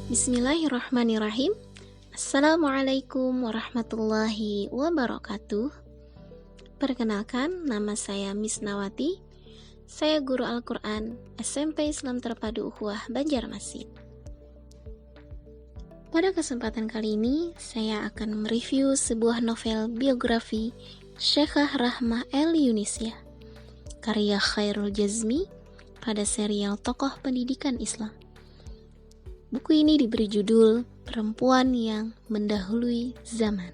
Bismillahirrahmanirrahim. Assalamualaikum warahmatullahi wabarakatuh. Perkenalkan, nama saya Miss Nawati. Saya guru Al-Quran SMP Islam Terpadu Ukhuwah Banjarmasin. Pada kesempatan kali ini, saya akan mereview sebuah novel biografi Syekhah Rahmah El-Yunusiyah, karya Khairul Jazmi pada serial Tokoh Pendidikan Islam. Buku ini diberi judul Perempuan yang Mendahului Zaman.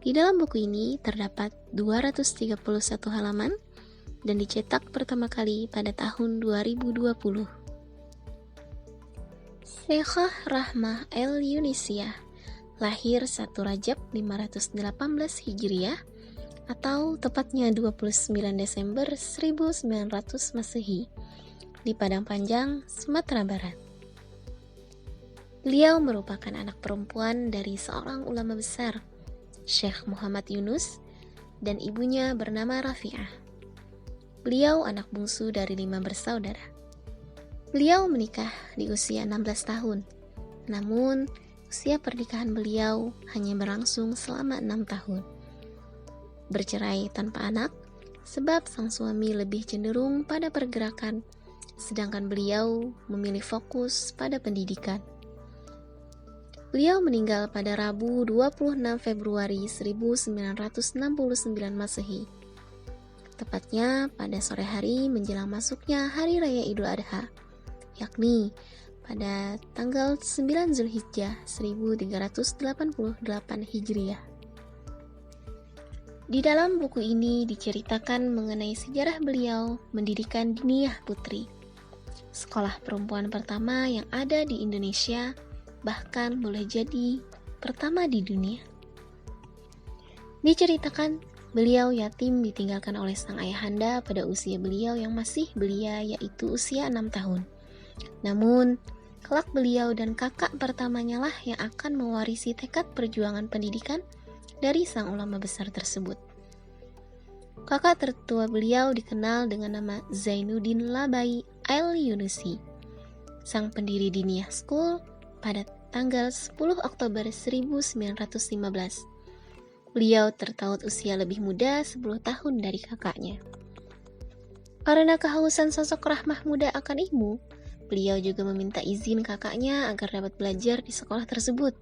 Di dalam buku ini terdapat 231 halaman dan dicetak pertama kali pada tahun 2020. Syekhah Rahmah El-Yunusiyah lahir 1 Rajab 518 Hijriah atau tepatnya 29 Desember 1900 Masehi di Padang Panjang, Sumatera Barat. Beliau merupakan anak perempuan dari seorang ulama besar, Syekh Muhammad Yunus, dan ibunya bernama Rafi'ah. Beliau anak bungsu dari 5 bersaudara. Beliau menikah di usia 16 tahun, namun usia pernikahan beliau hanya berlangsung selama 6 tahun. Bercerai tanpa anak, sebab sang suami lebih cenderung pada pergerakan, sedangkan beliau memilih fokus pada pendidikan. Beliau meninggal pada Rabu 26 Februari 1969 Masehi, tepatnya pada sore hari menjelang masuknya Hari Raya Idul Adha, yakni pada tanggal 9 Zulhijjah 1388 Hijriah. Di dalam buku ini diceritakan mengenai sejarah beliau mendirikan Diniyah Putri, sekolah perempuan pertama yang ada di Indonesia, bahkan boleh jadi pertama di dunia. Diceritakan beliau yatim ditinggalkan oleh sang ayahanda pada usia beliau yang masih belia, yaitu usia 6 tahun. Namun, kelak beliau dan kakak pertamanya lah yang akan mewarisi tekad perjuangan pendidikan dari sang ulama besar tersebut. Kakak tertua beliau dikenal dengan nama Zainuddin Labai El-Yunusi, sang pendiri Diniyah School pada tanggal 10 Oktober 1915. Beliau tertaut usia lebih muda 10 tahun dari kakaknya. Karena kehausan sosok Rahmah muda akan ilmu, beliau juga meminta izin kakaknya agar dapat belajar di sekolah tersebut.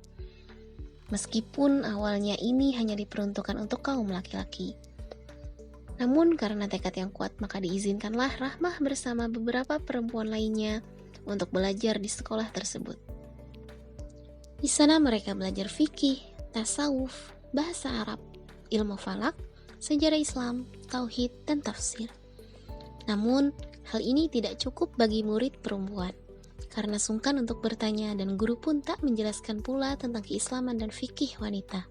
Meskipun awalnya ini hanya diperuntukkan untuk kaum laki-laki. Namun karena tekad yang kuat maka diizinkanlah Rahmah bersama beberapa perempuan lainnya untuk belajar di sekolah tersebut. Di sana mereka belajar fikih, tasawuf, bahasa Arab, ilmu falak, sejarah Islam, tauhid, dan tafsir. Namun, hal ini tidak cukup bagi murid perempuan, karena sungkan untuk bertanya dan guru pun tak menjelaskan pula tentang keislaman dan fikih wanita.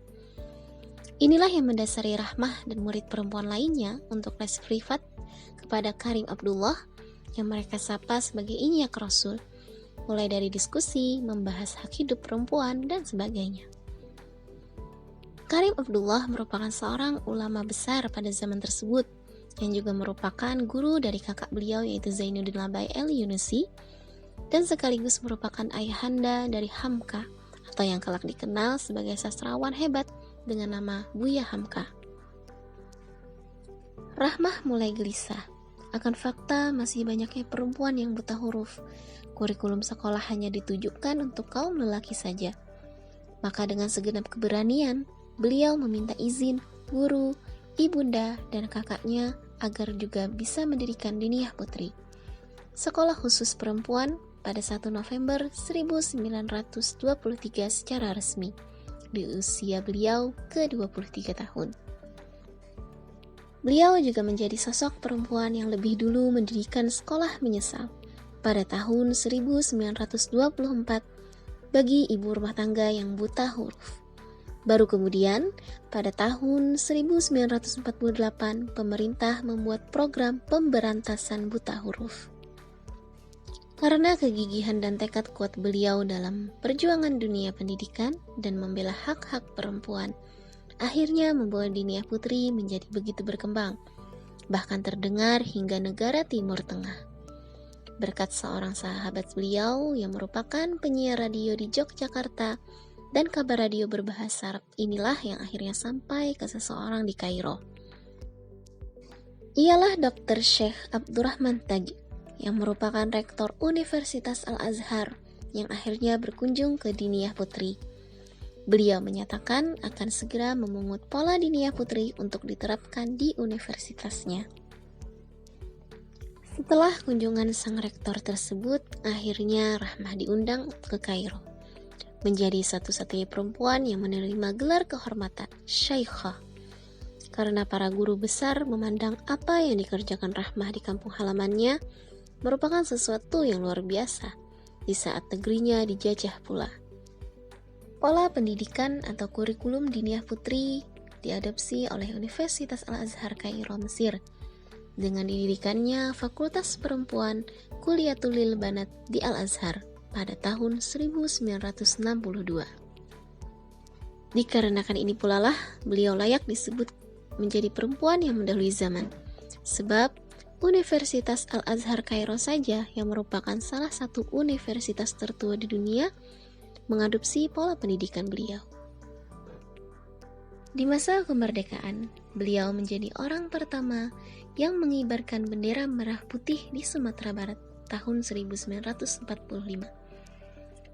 Inilah yang mendasari Rahmah dan murid perempuan lainnya untuk les privat kepada Karim Abdullah yang mereka sapa sebagai Inyak Rasul, mulai dari diskusi, membahas hak hidup perempuan, dan sebagainya. Karim Abdullah merupakan seorang ulama besar pada zaman tersebut, yang juga merupakan guru dari kakak beliau yaitu Zainuddin Labai El-Yunusi, dan sekaligus merupakan ayahanda dari Hamka, atau yang kelak dikenal sebagai sastrawan hebat dengan nama Buya Hamka. Rahmah mulai gelisah akan fakta masih banyaknya perempuan yang buta huruf. Kurikulum sekolah hanya ditujukan untuk kaum lelaki saja. Maka dengan segenap keberanian, beliau meminta izin guru, ibunda, dan kakaknya agar juga bisa mendirikan Diniyah Putri, sekolah khusus perempuan pada 1 November 1923 secara resmi, di usia beliau ke-23 tahun. Beliau juga menjadi sosok perempuan yang lebih dulu mendirikan sekolah menyesal pada tahun 1924 bagi ibu rumah tangga yang buta huruf. Baru kemudian, pada tahun 1948, pemerintah membuat program pemberantasan buta huruf. Karena kegigihan dan tekad kuat beliau dalam perjuangan dunia pendidikan dan membela hak-hak perempuan, akhirnya membawa Diniyah Putri menjadi begitu berkembang, bahkan terdengar hingga negara Timur Tengah. Berkat seorang sahabat beliau yang merupakan penyiar radio di Yogyakarta dan kabar radio berbahasa Arab inilah yang akhirnya sampai ke seseorang di Kairo. Ialah Dr. Syekh Abdurrahman Taj yang merupakan rektor Universitas Al-Azhar yang akhirnya berkunjung ke Diniyah Putri. Beliau menyatakan akan segera memungut pola Diniyah Putri untuk diterapkan di universitasnya. Setelah kunjungan sang rektor tersebut, akhirnya Rahmah diundang ke Kairo. Menjadi satu-satunya perempuan yang menerima gelar kehormatan Syaikhah. Karena para guru besar memandang apa yang dikerjakan Rahmah di kampung halamannya merupakan sesuatu yang luar biasa di saat negerinya dijajah pula. Pola pendidikan atau kurikulum Diniyah Putri diadopsi oleh Universitas Al-Azhar Kairo, Mesir, dengan didirikannya Fakultas Perempuan Kuliyatul Lil Banat di Al-Azhar pada tahun 1962. Dikarenakan ini pula lah beliau layak disebut menjadi perempuan yang mendahului zaman, sebab Universitas Al-Azhar Kairo saja yang merupakan salah satu universitas tertua di dunia mengadopsi pola pendidikan beliau. Di masa kemerdekaan, beliau menjadi orang pertama yang mengibarkan bendera merah putih di Sumatera Barat tahun 1945.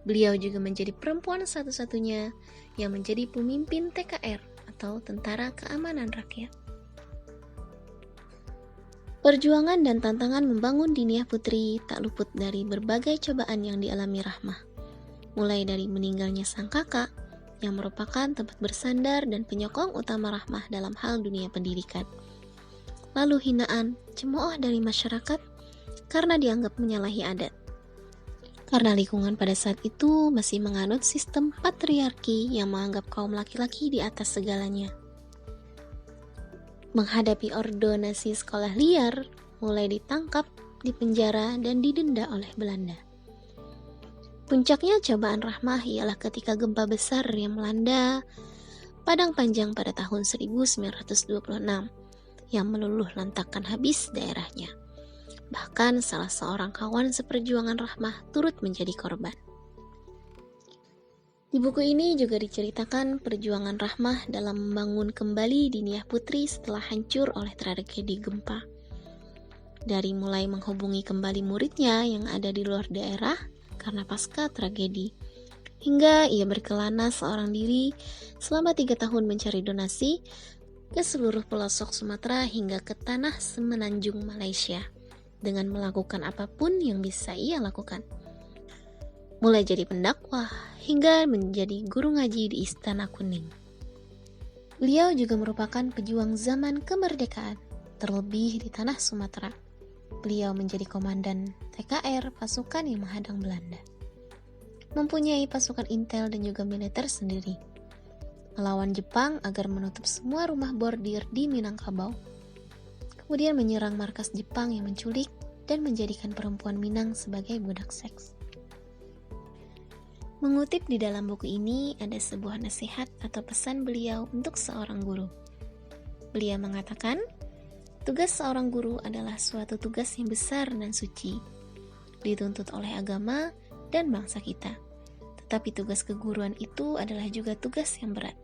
Beliau juga menjadi perempuan satu-satunya yang menjadi pemimpin TKR atau Tentara Keamanan Rakyat. Perjuangan dan tantangan membangun Diniyah Putri tak luput dari berbagai cobaan yang dialami Rahmah. Mulai dari meninggalnya sang kakak, yang merupakan tempat bersandar dan penyokong utama Rahmah dalam hal dunia pendidikan. Lalu hinaan, cemooh dari masyarakat karena dianggap menyalahi adat. Karena lingkungan pada saat itu masih menganut sistem patriarki yang menganggap kaum laki-laki di atas segalanya. Menghadapi ordonasi sekolah liar, mulai ditangkap, dipenjara, dan didenda oleh Belanda. Puncaknya cobaan Rahmah ialah ketika gempa besar yang melanda Padang Panjang pada tahun 1926 yang meluluh lantakkan habis daerahnya. Bahkan salah seorang kawan seperjuangan Rahmah turut menjadi korban. Di buku ini juga diceritakan perjuangan Rahmah dalam membangun kembali Diniyah Putri setelah hancur oleh tragedi gempa. Dari mulai menghubungi kembali muridnya yang ada di luar daerah karena pasca tragedi, hingga ia berkelana seorang diri selama 3 tahun mencari donasi ke seluruh pelosok Sumatera hingga ke tanah semenanjung Malaysia dengan melakukan apapun yang bisa ia lakukan. Mulai jadi pendakwah hingga menjadi guru ngaji di Istana Kuning. Beliau juga merupakan pejuang zaman kemerdekaan, terlebih di tanah Sumatera. Beliau menjadi komandan TKR pasukan yang menghadang Belanda. Mempunyai pasukan intel dan juga militer sendiri. Melawan Jepang agar menutup semua rumah bordir di Minangkabau. Kemudian menyerang markas Jepang yang menculik dan menjadikan perempuan Minang sebagai budak seks. Mengutip di dalam buku ini ada sebuah nasihat atau pesan beliau untuk seorang guru. Beliau mengatakan, tugas seorang guru adalah suatu tugas yang besar dan suci, dituntut oleh agama dan bangsa kita. Tetapi tugas keguruan itu adalah juga tugas yang berat.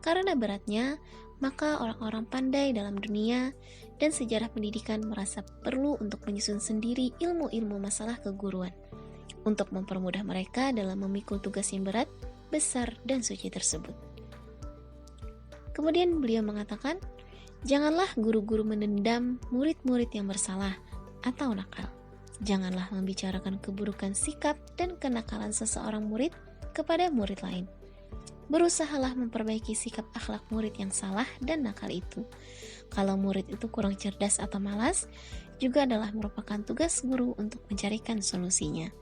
Karena beratnya, maka orang-orang pandai dalam dunia dan sejarah pendidikan merasa perlu untuk menyusun sendiri ilmu-ilmu masalah keguruan, untuk mempermudah mereka dalam memikul tugas yang berat, besar, dan suci tersebut. Kemudian beliau mengatakan, janganlah guru-guru menendam murid-murid yang bersalah atau nakal. Janganlah membicarakan keburukan sikap dan kenakalan seseorang murid kepada murid lain. Berusahalah memperbaiki sikap akhlak murid yang salah dan nakal itu. Kalau murid itu kurang cerdas atau malas, juga adalah merupakan tugas guru untuk mencarikan solusinya.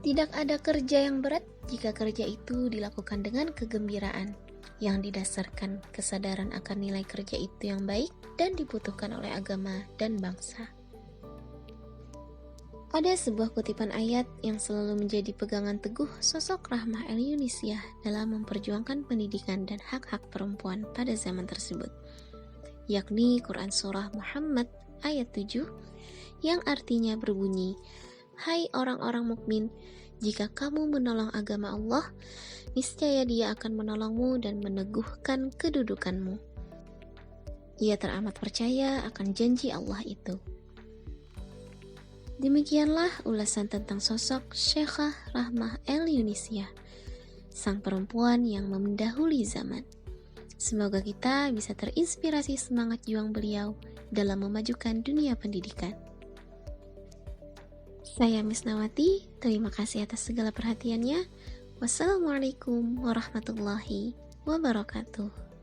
Tidak ada kerja yang berat jika kerja itu dilakukan dengan kegembiraan, yang didasarkan kesadaran akan nilai kerja itu yang baik dan dibutuhkan oleh agama dan bangsa. Ada sebuah kutipan ayat yang selalu menjadi pegangan teguh sosok Rahmah El-Yunisiah dalam memperjuangkan pendidikan dan hak-hak perempuan pada zaman tersebut, yakni Quran Surah Muhammad ayat 7 yang artinya berbunyi, "Hai orang-orang mukmin, jika kamu menolong agama Allah, niscaya Dia akan menolongmu dan meneguhkan kedudukanmu." Ia teramat percaya akan janji Allah itu. Demikianlah ulasan tentang sosok Syekhah Rahmah El Yunisiah, sang perempuan yang mendahului zaman. Semoga kita bisa terinspirasi semangat juang beliau dalam memajukan dunia pendidikan. Saya Misnawati, terima kasih atas segala perhatiannya. Wassalamualaikum warahmatullahi wabarakatuh.